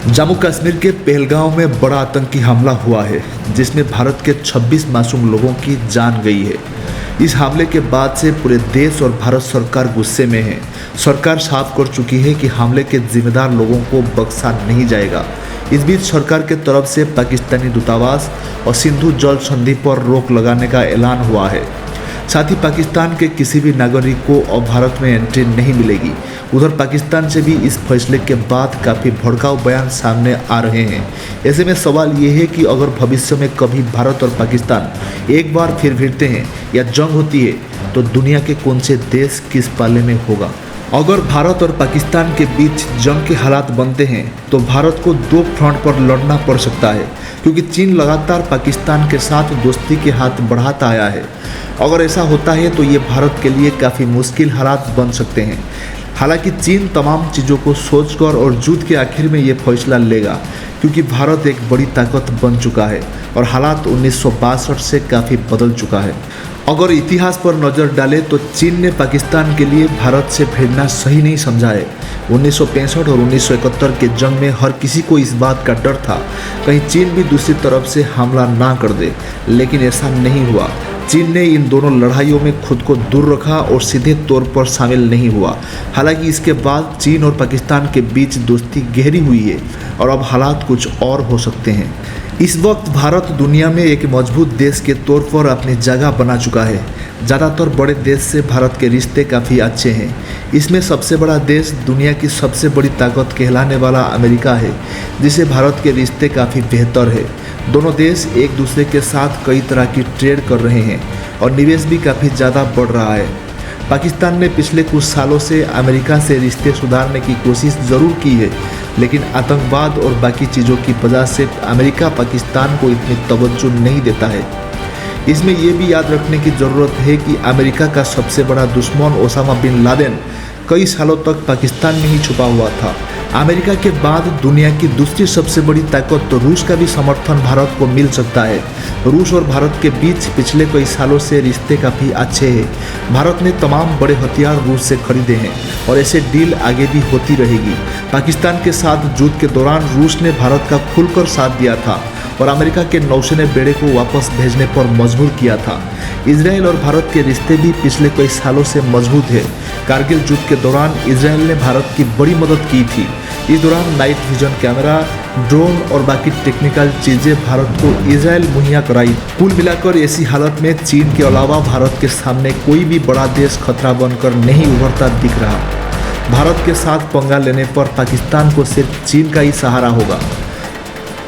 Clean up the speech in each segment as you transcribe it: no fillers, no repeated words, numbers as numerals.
जम्मू कश्मीर के पहलगांव में बड़ा आतंकी हमला हुआ है जिसमें भारत के 26 मासूम लोगों की जान गई है। इस हमले के बाद से पूरे देश और भारत सरकार गुस्से में है। सरकार साफ कर चुकी है कि हमले के जिम्मेदार लोगों को बख्शा नहीं जाएगा। इस बीच सरकार के तरफ से पाकिस्तानी दूतावास और सिंधु जल संधि पर रोक लगाने का ऐलान हुआ है। साथ ही पाकिस्तान के किसी भी नागरिक को अब भारत में एंट्री नहीं मिलेगी। उधर पाकिस्तान से भी इस फैसले के बाद काफ़ी भड़काऊ बयान सामने आ रहे हैं। ऐसे में सवाल ये है कि अगर भविष्य में कभी भारत और पाकिस्तान एक बार फिर भिड़ते हैं या जंग होती है तो दुनिया के कौन से देश किस पाले में होगा। अगर भारत और पाकिस्तान के बीच जंग के हालात बनते हैं तो भारत को दो फ्रंट पर लड़ना पड़ सकता है, क्योंकि चीन लगातार पाकिस्तान के साथ दोस्ती के हाथ बढ़ाता आया है। अगर ऐसा होता है तो ये भारत के लिए काफ़ी मुश्किल हालात बन सकते हैं। हालांकि चीन तमाम चीज़ों को सोचकर और युद्ध के आखिर में ये फैसला लेगा, क्योंकि भारत एक बड़ी ताकत बन चुका है और हालात 1962 से काफ़ी बदल चुका है। अगर इतिहास पर नज़र डालें तो चीन ने पाकिस्तान के लिए भारत से भिड़ना सही नहीं समझा है। 1965 और 1971 के जंग में हर किसी को इस बात का डर था कहीं चीन भी दूसरी तरफ से हमला ना कर दे, लेकिन ऐसा नहीं हुआ। चीन ने इन दोनों लड़ाइयों में खुद को दूर रखा और सीधे तौर पर शामिल नहीं हुआ। हालांकि इसके बाद चीन और पाकिस्तान के बीच दोस्ती गहरी हुई है और अब हालात कुछ और हो सकते हैं। इस वक्त भारत दुनिया में एक मजबूत देश के तौर पर अपनी जगह बना चुका है। ज़्यादातर बड़े देश से भारत के रिश्ते काफ़ी अच्छे हैं। इसमें सबसे बड़ा देश, दुनिया की सबसे बड़ी ताकत कहलाने वाला अमेरिका है, जिसे भारत के रिश्ते काफ़ी बेहतर है। दोनों देश एक दूसरे के साथ कई तरह की ट्रेड कर रहे हैं और निवेश भी काफ़ी ज़्यादा बढ़ रहा है। पाकिस्तान ने पिछले कुछ सालों से अमेरिका से रिश्ते सुधारने की कोशिश ज़रूर की है, लेकिन आतंकवाद और बाकी चीज़ों की वजह से अमेरिका पाकिस्तान को इतनी तवज्जो नहीं देता है। इसमें यह भी याद रखने की ज़रूरत है कि अमेरिका का सबसे बड़ा दुश्मन ओसामा बिन लादेन कई सालों तक पाकिस्तान में ही छुपा हुआ था। अमेरिका के बाद दुनिया की दूसरी सबसे बड़ी ताकत तो रूस का भी समर्थन भारत को मिल सकता है। रूस और भारत के बीच पिछले कई सालों से रिश्ते काफ़ी अच्छे हैं। भारत ने तमाम बड़े हथियार रूस से खरीदे हैं और ऐसे डील आगे भी होती रहेगी। पाकिस्तान के साथ युद्ध के दौरान रूस ने भारत का खुलकर साथ दिया था और अमेरिका के नौसेना बेड़े को वापस भेजने पर मजबूर किया था। इजराइल और भारत के रिश्ते भी पिछले कई सालों से मजबूत है। कारगिल युद्ध के दौरान इजराइल ने भारत की बड़ी मदद की थी। इस दौरान नाइट विजन कैमरा, ड्रोन और बाकी टेक्निकल चीज़ें भारत को इजराइल मुहैया कराई। कुल मिलाकर ऐसी हालत में चीन के अलावा भारत के सामने कोई भी बड़ा देश खतरा बनकर नहीं उभरता दिख रहा। भारत के साथ पंगा लेने पर पाकिस्तान को सिर्फ चीन का ही सहारा होगा।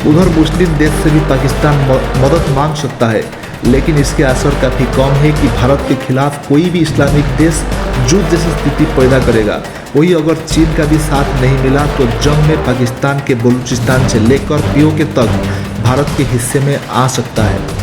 उधर मुस्लिम देश से भी पाकिस्तान मदद मांग सकता है, लेकिन इसके असर काफ़ी कम है कि भारत के खिलाफ कोई भी इस्लामिक देश युद्ध जैसी स्थिति पैदा करेगा। वही अगर चीन का भी साथ नहीं मिला तो जंग में पाकिस्तान के बलूचिस्तान से लेकर पीओके तक भारत के हिस्से में आ सकता है।